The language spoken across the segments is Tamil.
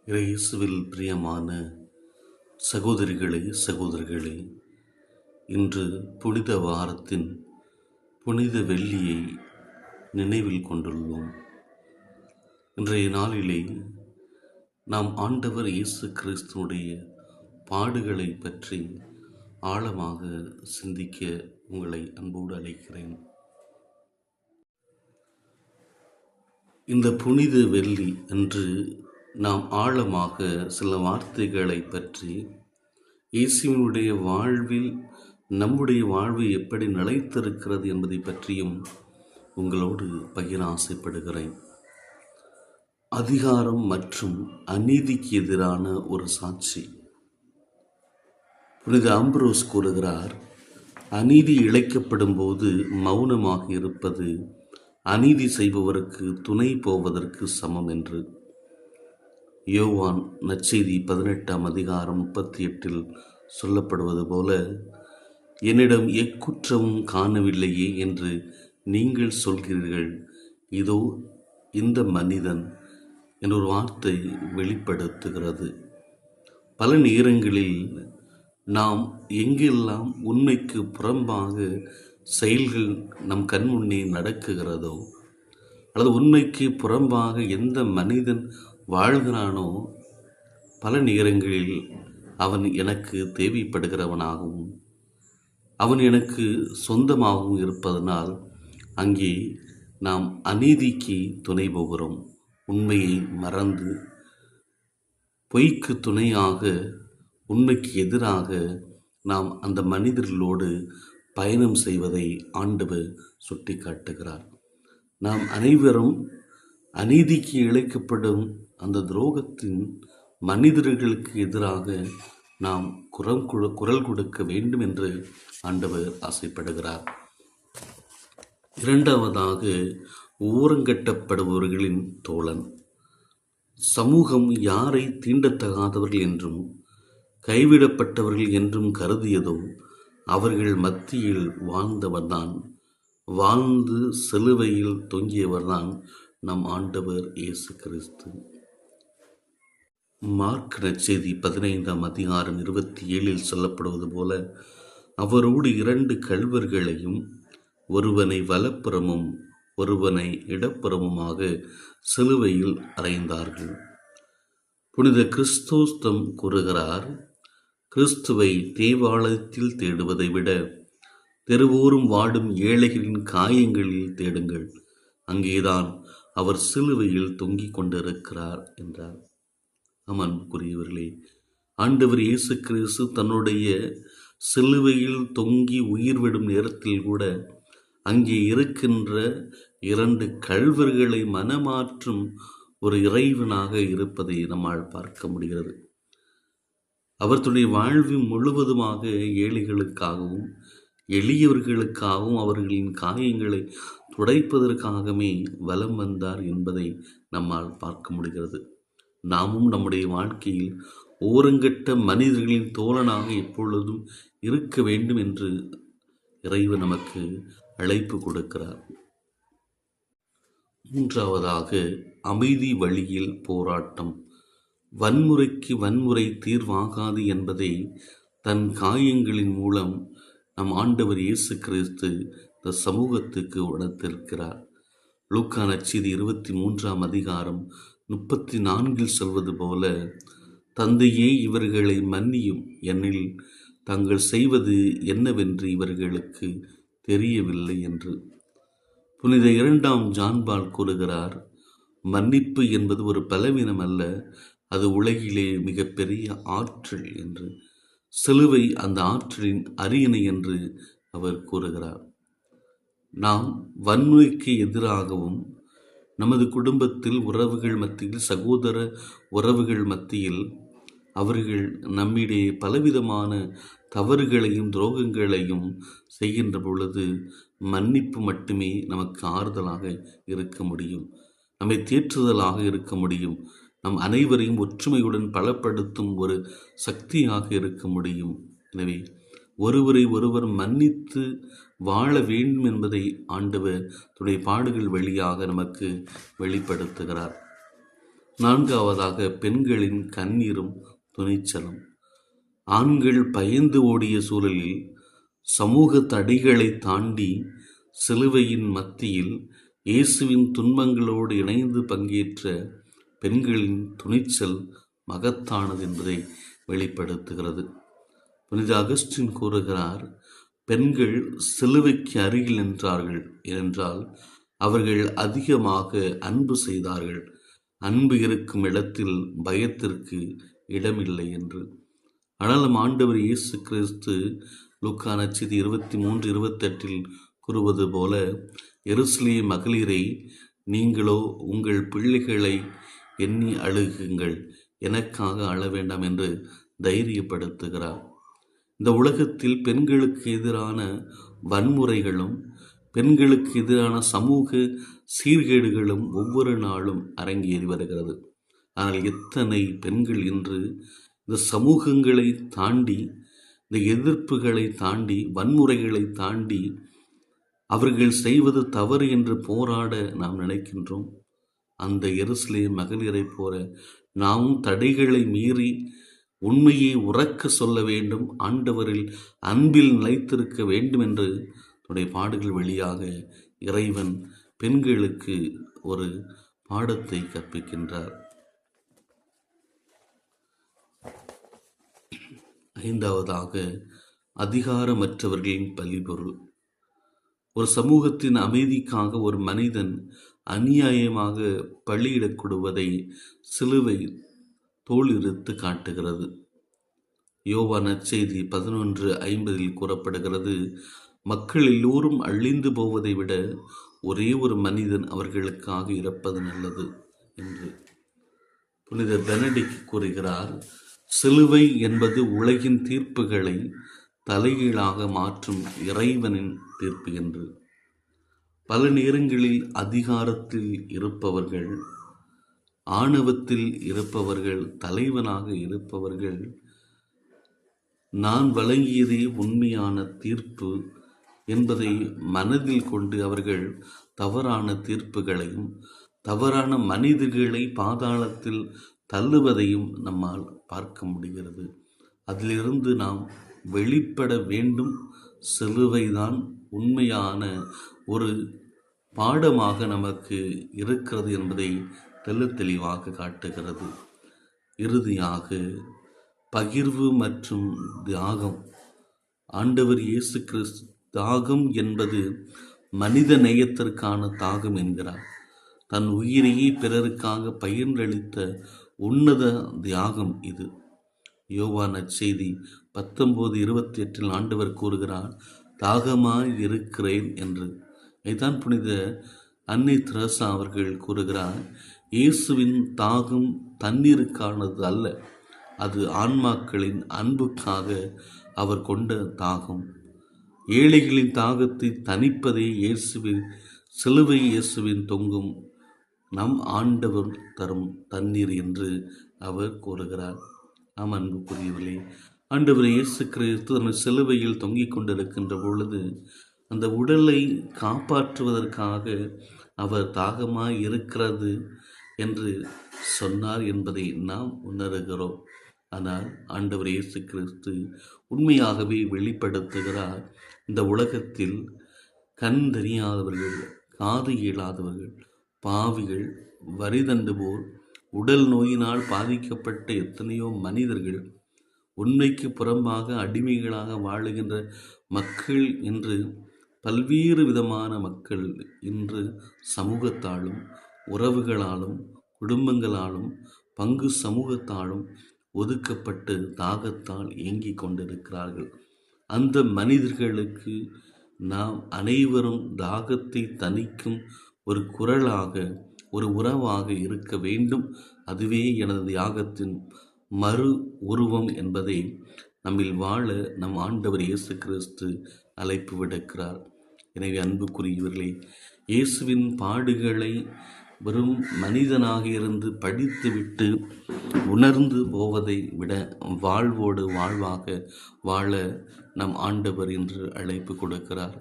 இயேசுவில் பிரியமான சகோதரிகளே சகோதரிகளே, இன்று புனித வாரத்தின் புனித வெள்ளியை நினைவில் கொண்டுள்ளோம். இன்றைய நாளிலே நாம் ஆண்டவர் இயேசு கிறிஸ்துனுடைய பாடுகளை பற்றி ஆழமாக சிந்திக்க உங்களை அன்போடு அழைக்கிறேன். இந்த புனித வெள்ளி அன்று நாம் ஆழமாக சில வார்த்தைகளை பற்றி இயேசுவினுடைய வாழ்வில் நம்முடைய வாழ்வு எப்படி நிலைத்திருக்கிறது என்பதை பற்றியும் உங்களோடு பகிர ஆசைப்படுகிறேன். அதிகாரம் மற்றும் அநீதிக்கு எதிரான ஒரு சாட்சி. புனித அம்ப்ரோஸ் கூறுகிறார், அநீதி இழைக்கப்படும் போது மௌனமாக இருப்பது அநீதி செய்பவருக்கு துணை போவதற்கு சமம் என்று. யோவான் நற்செய்தி 18ஆம் அதிகாரம் 38 சொல்லப்படுவது போல, என்னிடம் எக்குற்றமும் காணவில்லையே என்று நீங்கள் சொல்கிறீர்கள், இதோ இந்த மனிதன் என்ற ஒரு வார்த்தை வெளிப்படுத்துகிறது. பல நேரங்களில் நாம் எங்கெல்லாம் உண்மைக்கு புறம்பாக செயல்கள் நம் கண்முன்னே நடக்குகிறதோ, அல்லது உண்மைக்கு புறம்பாக எந்த மனிதன் வாழ்கிறானோ, பல நேரங்களில் அவன் எனக்கு தேவைப்படுகிறவனாகவும் அவன் எனக்கு சொந்தமாகவும் இருப்பதனால் அங்கே நாம் அநீதிக்கு துணை போகிறோம். உண்மையை மறந்து பொய்க்கு துணையாக, உண்மைக்கு எதிராக நாம் அந்த மனிதர்களோடு பயணம் செய்வதை ஆண்டவர் சுட்டி காட்டுகிறார். நாம் அனைவரும் அநீதிக்கு இழைக்கப்படும் அந்த துரோகத்தின் மனிதர்களுக்கு எதிராக நாம் குரல் கொடுக்க வேண்டும் என்று ஆண்டவர் ஆசைப்படுகிறார். இரண்டாவதாக, ஓரங்கட்டப்படுபவர்களின் தோழன். சமூகம் யாரை தீண்டத்தகாதவர்கள் என்றும் கைவிடப்பட்டவர்கள் என்றும் கருதியதோ அவர்கள் மத்தியில் வாழ்ந்தவர்தான், வாழ்ந்து சிலுவையில் தொங்கியவர்தான் நம் ஆண்டவர் இயேசு கிறிஸ்து. மார்க் நற்செய்தி 15ஆம் அதிகாரம் 27 சொல்லப்படுவது போல, அவரோடு 2 கள்வர்களையும் ஒருவனை வலப்புறமும் ஒருவனை இடப்புறமுமாக சிலுவையில் அறைந்தார்கள். புனித கிறிஸ்தோஸ்தம் கூறுகிறார், கிறிஸ்துவை தேவாலயத்தில் தேடுவதை விட தெருவோறும் வாடும் ஏழைகளின் காயங்களில் தேடுங்கள், அங்கேதான் அவர் சிலுவையில் தொங்கிக் கொண்டிருக்கிறார் என்றார். அன்புக்குரியவர்களே, ஆண்டவர் இயேசு கிறிஸ்து தன்னுடைய சிலுவையில் தொங்கி உயிர் விடும் நேரத்தில் கூட அங்கே இருக்கின்ற 2 கள்வர்களை மனமாற்றும் ஒரு இறைவனாக இருப்பதை நம்மால் பார்க்க முடிகிறது. அவர்களுடைய வாழ்வு முழுவதுமாக ஏழைகளுக்காகவும் எளியவர்களுக்காகவும் அவர்களின் காயங்களை துடைப்பதற்காகவே வலம் வந்தார் என்பதை நம்மால் பார்க்க முடிகிறது. நாமும் நம்முடைய வாழ்க்கையில் ஓரங்கட்ட மனிதர்களின் தோழனாக எப்பொழுதும் இருக்க வேண்டும் என்று இறைவன் நமக்கு அழைப்பு கொடுக்கிறார். மூன்றாவதாக, அமைதி வழியில் போராட்டம். வன்முறைக்கு வன்முறை தீர்வாகாது என்பதை தன் காயங்களின் மூலம் நம் ஆண்டவர் இயேசு கிறிஸ்து இந்த சமூகத்துக்கு உணர்த்திருக்கிறார். லூக்கா நற்செய்தி 23ஆம் அதிகாரம் 34 சொல்வது போல, தந்தையே இவர்களை மன்னியும், எனில் தாங்கள் செய்வது என்னவென்று இவர்களுக்கு தெரியவில்லை என்று. புனித 2ஆம் ஜான்பால் கூறுகிறார், மன்னிப்பு என்பது ஒரு பலவீனம் அல்ல, அது உலகிலே மிகப்பெரிய ஆற்றல் என்று. சிலுவை அந்த ஆற்றலின் அரியணை என்று அவர் கூறுகிறார். நாம் வன்முறைக்கு எதிராகவும் நமது குடும்பத்தில், உறவுகள் மத்தியில், சகோதர உறவுகள் மத்தியில் அவர்கள் நம்மிடையே பலவிதமான தவறுகளையும் துரோகங்களையும் செய்கின்ற பொழுது மன்னிப்பு மட்டுமே நமக்கு ஆறுதலாக இருக்க முடியும், நம்மை தேற்றுதலாக இருக்க முடியும், நம் அனைவரையும் ஒற்றுமையுடன் பலப்படுத்தும் ஒரு சக்தியாக இருக்க முடியும். எனவே ஒருவரை ஒருவர் மன்னித்து வாழ வேண்டும் என்பதை ஆண்டவர் தன்னுடைய பாடுகள் வழியாக நமக்கு வெளிப்படுத்துகிறார். நான்காவதாக பெண்களின் கண்ணீரும் துணிச்சலும். ஆண்கள் பயந்து ஓடிய சூழலில் சமூக தடைகளை தாண்டி சிலுவையின் மத்தியில் இயேசுவின் துன்பங்களோடு இணைந்து பங்கேற்ற பெண்களின் துணிச்சல் மகத்தானது என்பதை வெளிப்படுத்துகிறது. புனித அகஸ்டின் கூறுகிறார், பெண்கள் சிலுவைக்கு அருகில் நின்றார்கள் ஏனென்றால் அவர்கள் அதிகமாக அன்பு செய்தார்கள். அன்பு இருக்கும் இடத்தில் பயத்திற்கு இடமில்லை என்று. ஆனால் நம் ஆண்டவர் இயேசு கிறிஸ்து லூக்கா நற்செய்தி 23:28 கூறுவது போல, எருசலேம் மகளிரை, நீங்களோ உங்கள் பிள்ளைகளை எண்ணி அழுகுங்கள், எனக்காக அழ வேண்டாம் என்று தைரியப்படுத்துகிறார். இந்த உலகத்தில் பெண்களுக்கு எதிரான வன்முறைகளும் பெண்களுக்கு எதிரான சமூக சீர்கேடுகளும் ஒவ்வொரு நாளும் அரங்கேறி வருகிறது. ஆனால் எத்தனை பெண்கள் இன்று இந்த சமூகங்களை தாண்டி, இந்த எதிர்ப்புகளை தாண்டி, வன்முறைகளை தாண்டி அவர்கள் செய்வது தவறு என்று போராட நாம் நினைக்கின்றோம். அந்த எருசலேம் மகளிரை போல நாமும் தடைகளை மீறி உண்மையை உறக்க சொல்ல வேண்டும், ஆண்டவரில் அன்பில் நிலைத்திருக்க வேண்டும் என்று தன்னுடைய பாடுகள் வழியாக இறைவன் பெண்களுக்கு ஒரு பாடத்தை கற்பிக்கின்றார். ஐந்தாவதாக அதிகாரமற்றவர்களின் பழிபொருள். ஒரு சமூகத்தின் அமைதிக்காக ஒரு மனிதன் அநியாயமாக பலியிடக்கூடுவதை சிலுவை தோலுரித்து காட்டுகிறது. யோவான் நற்செய்தி 11:50 கூறப்படுகிறது, மக்கள் எல்லோரும் அழிந்து போவதை விட ஒரே ஒரு மனிதன் அவர்களுக்காக இறப்பது நல்லது என்று. புனித பெனடிக்ட் கூறுகிறார், சிலுவை என்பது உலகின் தீர்ப்புகளை தலைகீழாக மாற்றும் இறைவனின் தீர்ப்பு என்று. பல நேரங்களில் அதிகாரத்தில் இருப்பவர்கள், ஆணவத்தில் இருப்பவர்கள், தலைவனாக இருப்பவர்கள் நான் வழங்கியதே உண்மையான தீர்ப்பு என்பதை மனதில் கொண்டு அவர்கள் தவறான தீர்ப்புகளையும் தவறான மனிதர்களை பாதாளத்தில் தள்ளுவதையும் நம்மால் பார்க்க முடிகிறது. அதிலிருந்து நாம் வெளிப்பட வேண்டும். சிலுவைதான் உண்மையான ஒரு பாடமாக நமக்கு இருக்கிறது என்பதை தெளிவாக காட்டுகிறது. இறுதியாக பகிர்வு மற்றும் தியாகம். ஆண்டவர் இயேசு கிறிஸ்து தியாகம் என்பது மனித நேயத்திற்கான தாகம் என்கிறார். தன் உயிரையே பிறருக்காக பகிர்ந்தளித்த உன்னத தியாகம் இது. யோவான் நற்செய்தி 19:28 ஆண்டவர் கூறுகிறார், தாகமாய் இருக்கிறேன் என்று. இதைத்தான் புனித அன்னை தெரசா அவர்கள் கூறுகிறார், இயேசுவின் தாகம் தண்ணீருக்கானது அல்ல, அது ஆன்மாக்களின் அன்புக்காக அவர் கொண்ட தாகம். ஏழைகளின் தாகத்தை தணிப்பதே இயேசுவின் சிலுவை, இயேசுவின் தொங்கும் நம் ஆண்டவர் தரும் தண்ணீர் என்று அவர் கூறுகிறார். நாம் அன்புக்குரியவர்களே, ஆண்டவர் இயேசு கிறிஸ்து தன் சிலுவையில் தொங்கிக் கொண்டிருக்கின்ற பொழுது அந்த உடலை காப்பாற்றுவதற்காக அவர் தாகமாய் இருக்கிறது என்று சொன்னார் என்பதை நாம் உணர்கிறோம். ஆனால் ஆண்டவர் இயேசு கிறிஸ்து உண்மையாகவே வெளிப்படுத்துகிறார், இந்த உலகத்தில் கண் தெரியாதவர்கள், காது இயலாதவர்கள், பாவிகள், வரி தண்டுவோர், உடல் நோயினால் பாதிக்கப்பட்ட எத்தனையோ மனிதர்கள், உண்மைக்கு புறம்பாக அடிமைகளாக வாழுகின்ற மக்கள் என்று பல்வேறு விதமான மக்கள் இன்று சமூகத்தாலும் உறவுகளாலும் குடும்பங்களாலும் பங்கு சமூகத்தாலும் ஒதுக்கப்பட்டு தாகத்தால் ஏங்கிக் கொண்டிருக்கிறார்கள். அந்த மனிதர்களுக்கு நாம் அனைவரும் தாகத்தை தணிக்கும் ஒரு குரலாக, ஒரு உறவாக இருக்க வேண்டும். அதுவே எனது தியாகத்தின் மறு உருவம் என்பதை நம்மில் வாழ நம் ஆண்டவர் இயேசு கிறிஸ்து அழைப்பு விடுக்கிறார். எனவே அன்புக்குரியவர்களே, இயேசுவின் பாடுகளை வெறும் மனிதனாக இருந்து படித்துவிட்டு உணர்ந்து போவதை விட வாழ்வோடு வாழ்வாக வாழ நம் ஆண்டவர் இன்று அழைப்பு கொடுக்கிறார்.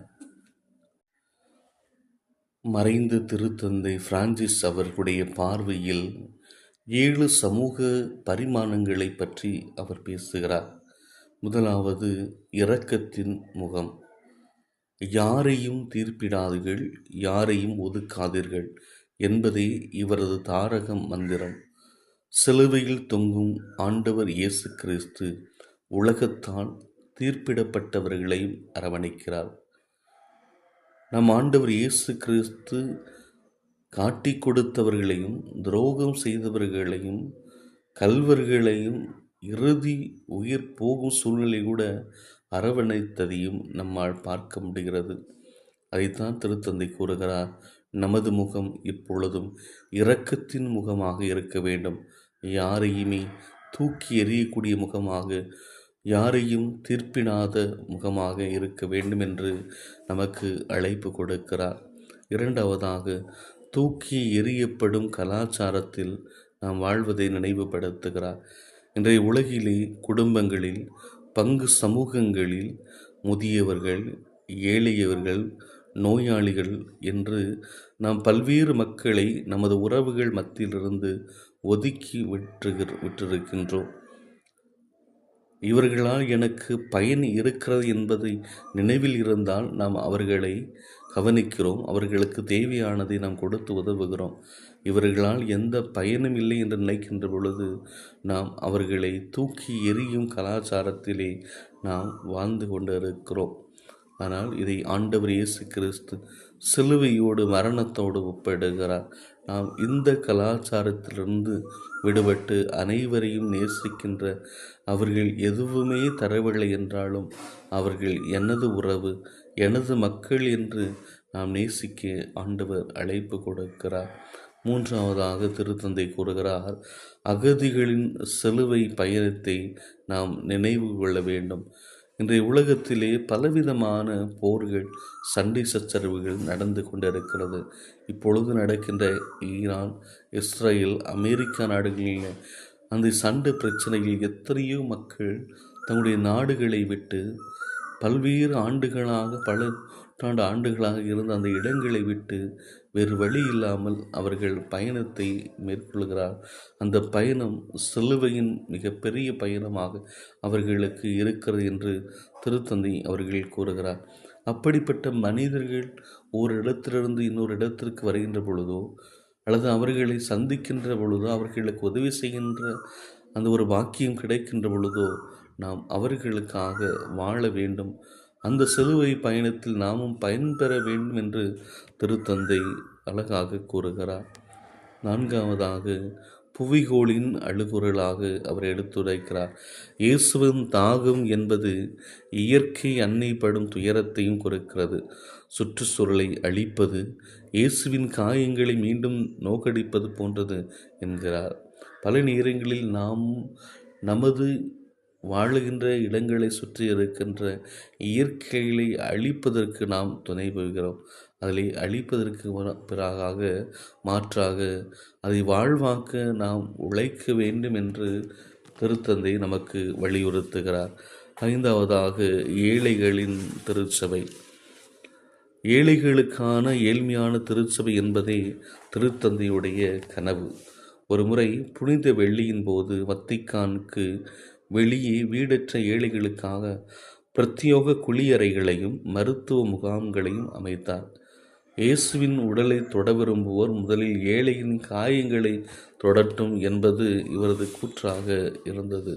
மறைந்த திருத்தந்தை பிரான்சிஸ் அவர்களுடைய பார்வையில் 7 சமூக பரிமாணங்களை பற்றி அவர் பேசுகிறார். முதலாவது, இரக்கத்தின் முகம். யாரையும் தீர்ப்பிடாதீர்கள், யாரையும் ஒதுக்காதீர்கள் என்பதே இவரது தாரக மந்திரம். சிலுவையில் தொங்கும் ஆண்டவர் இயேசு கிறிஸ்து உலகத்தால் தீர்ப்பிடப்பட்டவர்களையும் அரவணைக்கிறார். நம் ஆண்டவர் இயேசு கிறிஸ்து காட்டிக் கொடுத்தவர்களையும், துரோகம் செய்தவர்களையும், கள்வர்களையும், இறுதி உயிர் போகும் சூழ்நிலை கூட அரவணைத்ததையும் நம்மால் பார்க்க முடிகிறது. அதைத்தான் திருத்தந்தை கூறுகிறார், நமது முகம் இப்பொழுதும் இரக்கத்தின் முகமாக இருக்க வேண்டும். யாரையுமே தூக்கி எறியக்கூடிய முகமாக, யாரையும் தீர்ப்பிடாத முகமாக இருக்க வேண்டும் என்று நமக்கு அழைப்பு கொடுக்கிறார். இரண்டாவதாக, தூக்கி எறியப்படும் கலாச்சாரத்தில் நாம் வாழ்வதை நினைவுபடுத்துகிறார். இன்றைய உலகிலே குடும்பங்களில், பங்கு சமூகங்களில் முதியவர்கள், ஏழையவர்கள், நோயாளிகள் என்று நாம் பல்வேறு மக்களை நமது உறவுகள் மத்தியிலிருந்து ஒதுக்கி விட்டிருக்கின்றோம். இவர்களால் எனக்கு பயன் இருக்கிறது என்பதை நினைவில் இருந்தால் நாம் அவர்களை கவனிக்கிறோம், அவர்களுக்கு தேவையானதை நாம் கொடுத்து உதவுகிறோம். இவர்களால் எந்த பயனும் இல்லை என்று நினைக்கின்ற பொழுது நாம் அவர்களை தூக்கி எறியும் கலாச்சாரத்திலே நாம் வாழ்ந்து கொண்டிருக்கிறோம். ஆனால் இதை ஆண்டவர் இயேசு கிறிஸ்து சிலுவையோடு மரணத்தோடு ஒப்பிடுகிறார். நாம் இந்த கலாச்சாரத்திலிருந்து விடுபட்டு அனைவரையும் நேசிக்கின்ற, அவர்கள் எதுவுமே தரவில்லை என்றாலும் அவர்கள் எனது உறவு, எனது மக்கள் என்று நாம் நேசிக்க ஆண்டவர் அழைப்பு கொடுக்கிறார். மூன்றாவதாக திருத்தந்தை கூறுகிறார், அகதிகளின் சிலுவை பயணத்தை நாம் நினைவு கொள்ள வேண்டும். இன்றைய உலகத்திலே பலவிதமான போர்கள், சண்டை சச்சரவுகள் நடந்து கொண்டிருக்கிறது. இப்பொழுது நடக்கின்ற ஈரான், இஸ்ரேல், அமெரிக்கா நாடுகளில் அந்த சண்டை பிரச்சனையில் எத்தனையோ மக்கள் தங்களுடைய நாடுகளை விட்டு பல்வேறு ஆண்டுகளாக, பல நூற்றாண்டு ஆண்டுகளாக இருந்த அந்த இடங்களை விட்டு வேறு வழி இல்லாமல் அவர்கள் பயணத்தை மேற்கொள்கிறார். அந்த பயணம் சிலுவையின் மிகப்பெரிய பயணமாக அவர்களுக்கு இருக்கிறது என்று திருத்தந்தை அவர்கள் கூறுகிறார். அப்படிப்பட்ட மனிதர்கள் ஒரு இடத்திலிருந்து இன்னொரு இடத்திற்கு வருகின்ற பொழுதோ, அல்லது அவர்களை சந்திக்கின்ற பொழுதோ, அவர்களுக்கு உதவி செய்கின்ற அந்த ஒரு பாக்கியம் கிடைக்கின்ற பொழுதோ நாம் அவர்களுக்காக வாழ வேண்டும். அந்த சிலுவை பயணத்தில் நாமும் பயன்பெற வேண்டும் என்று திருத்தந்தை அழகாக கூறுகிறார். நான்காவதாக, புவிகோளின் அழுகுரலாக அவர் எடுத்துரைக்கிறார். இயேசுவின் தாகம் என்பது இயற்கை அன்னைப்படும் துயரத்தையும் குறிக்கிறது. சுற்றுச்சூழலை அழிப்பது, இயேசுவின் காயங்களை மீண்டும் நோக்கடிப்பது போன்றது என்கிறார். பல நேரங்களில் நாம் நமது வாழுகின்ற இடங்களை சுற்றி இருக்கின்ற இயற்கைகளை அழிப்பதற்கு நாம் துணை புரிகிறோம். அதை அழிப்பதற்கு மாற்றாக அதை வாழ்வாக்க நாம் உழைக்க வேண்டும் என்று திருத்தந்தை நமக்கு வலியுறுத்துகிறார். ஐந்தாவதாக, ஏழைகளின் திருச்சபை. ஏழைகளுக்கான ஏழ்மையான திருச்சபை என்பதே திருத்தந்தையுடைய கனவு. ஒரு முறை புனித வெள்ளியின் போது வத்திக்கானுக்கு வெளியே வீடற்ற ஏழைகளுக்காக பிரத்யோக குளியறைகளையும் மருத்துவ முகாம்களையும் அமைத்தார். இயேசுவின் உடலை தொட விரும்புவோர் முதலில் ஏழையின் காயங்களை தொடட்டும் என்பது இவரது கூற்றாக இருந்தது.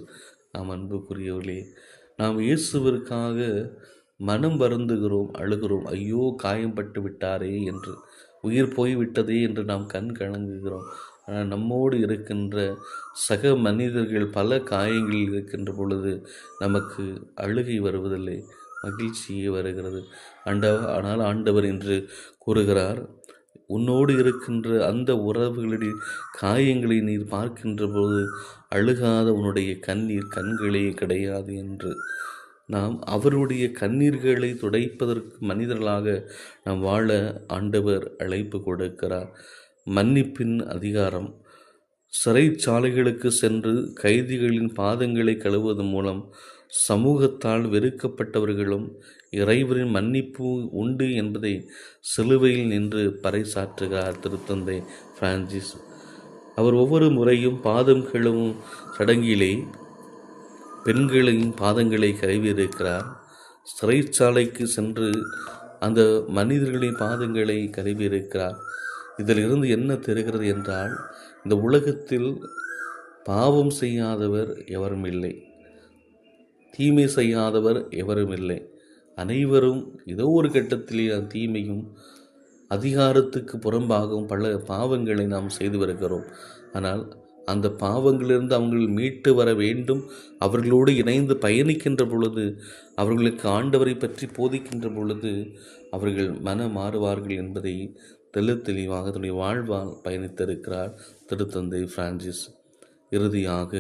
நாம் அன்புக்குரியவர்களே, நாம் இயேசுவிற்காக மனம் வருந்துகிறோம், அழுகிறோம். ஐயோ, காயம்பட்டு விட்டாரே என்று, உயிர் போய்விட்டதே என்று நாம் கண் கலங்குகிறோம். ஆனால் நம்மோடு இருக்கின்ற சக மனிதர்கள் பல காயங்களில் இருக்கின்ற பொழுது நமக்கு அழுகை வருவதில்லை, மகிழ்ச்சியே வருகிறது. ஆனால் ஆண்டவர் என்று கூறுகிறார், உன்னோடு இருக்கின்ற அந்த உறவுகளுடைய காயங்களை நீர் பார்க்கின்ற போது அழுகாத உன்னுடைய கண்களே கிடையாது என்று. நாம் அவருடைய கண்ணீர்களை துடைப்பதற்கு மனிதர்களாக நாம் வாழ ஆண்டவர் அழைப்பு கொடுக்கிறார். மன்னிப்பின் அதிகாரம். சிறைச்சாலைகளுக்கு சென்று கைதிகளின் பாதங்களை கழுவுவதன் மூலம் சமூகத்தால் வெறுக்கப்பட்டவர்களும் இறைவரின் மன்னிப்பு உண்டு என்பதை சிலுவையில் நின்று பறைசாற்றுகிறார் திருத்தந்தை பிரான்சிஸ். அவர் ஒவ்வொரு முறையும் பாதம் கழுவும் சடங்கிலே பெண்களின் பாதங்களை கழுவியிருக்கிறார். சிறைச்சாலைக்கு சென்று அந்த மனிதர்களின் பாதங்களை கழுவியிருக்கிறார். இதிலிருந்து என்ன தெரிகிறது என்றால், இந்த உலகத்தில் பாவம் செய்யாதவர் எவரும் இல்லை, தீமை செய்யாதவர் எவரும் இல்லை. அனைவரும் ஏதோ ஒரு கட்டத்திலே அந்த தீமையும் அதிகாரத்துக்கு புறம்பாகவும் பல பாவங்களை நாம் செய்து வருகிறோம். ஆனால் அந்த பாவங்களிலிருந்து அவர்கள் மீட்டு வர வேண்டும். அவர்களோடு இணைந்து பயணிக்கின்ற பொழுது, அவர்களுக்கு ஆண்டவரை பற்றி போதிக்கின்ற பொழுது அவர்கள் மாறுவார்கள் என்பதை தெளிவாக தன்னுடைய வாழ்வால் பயணித்திருக்கிறார் திருத்தந்தை பிரான்சிஸ். இறுதியாக,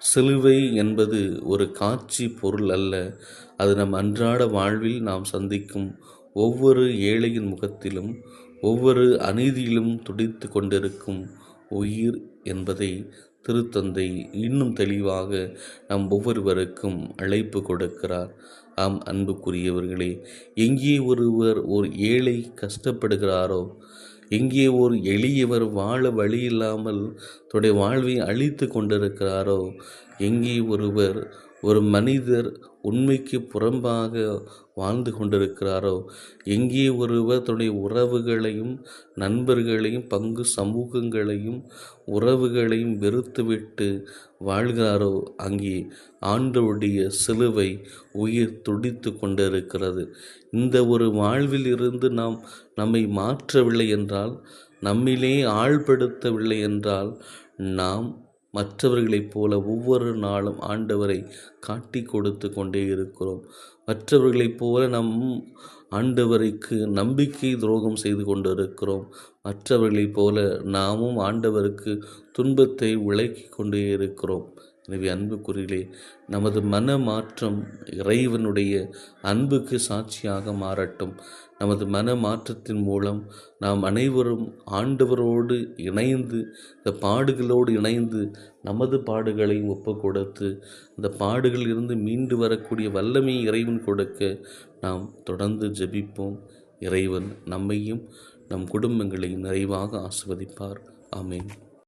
சிலுவை என்பது ஒரு காட்சி பொருள் அல்ல. அது நம் அன்றாட வாழ்வில் நாம் சந்திக்கும் ஒவ்வொரு ஏழையின் முகத்திலும் ஒவ்வொரு அநீதியிலும் துடித்து கொண்டிருக்கும் உயிர் என்பதை திருத்தந்தை இன்னும் தெளிவாக நம் ஒவ்வொருவருக்கும் அழைப்பு கொடுக்கிறார். ஆம் அன்புக்குரியவர்களே, எங்கே ஒருவர் ஒரு ஏழை கஷ்டப்படுகிறாரோ, எங்கே ஒரு எளியவர் வாழ வழி இல்லாமல் தன்னுடைய வாழ்வை அழித்து கொண்டிருக்கிறாரோ, எங்கே ஒரு மனிதர் உண்மைக்கு புறம்பாக வாழ்ந்து கொண்டிருக்கிறாரோ, எங்கே ஒருவர் தன்னுடைய உறவுகளையும் நண்பர்களையும் பங்கு சமூகங்களையும் உறவுகளையும் வெறுத்துவிட்டு வாழ்கிறாரோ, அங்கே ஆண்டவருடைய சிலுவை உயிர் துடித்து கொண்டிருக்கிறது. இந்த ஒரு வாழ்வில் இருந்து நம்மை மாற்றவில்லை என்றால், நம்மிலே ஆழ்படுத்தவில்லை என்றால், நாம் மற்றவர்களைப் போல ஒவ்வொரு நாளும் ஆண்டவரை காட்டி கொடுத்து கொண்டே இருக்கிறோம். மற்றவர்களைப் போல நம் ஆண்டவருக்கு நம்பிக்கை துரோகம் செய்து கொண்டிருக்கிறோம். மற்றவர்களைப் போல நாமும் ஆண்டவருக்கு துன்பத்தை விலக்கி கொண்டே இருக்கிறோம். எனவே அன்புக்குரியலே, நமது மன மாற்றம் இறைவனுடைய அன்புக்கு சாட்சியாக மாறட்டும். நமது மன மாற்றத்தின் மூலம் நாம் அனைவரும் ஆண்டவரோடு இணைந்து, இந்த பாடுகளோடு இணைந்து நமது பாடுகளையும் ஒப்பு கொடுத்து, இந்த பாடுகளில் இருந்து மீண்டு வரக்கூடிய வல்லமையை இறைவன் கொடுக்க நாம் தொடர்ந்து ஜெபிப்போம். இறைவன் நம்மையும் நம் குடும்பங்களையும் நிறைவாக ஆசீர்வதிப்பார். ஆமென்.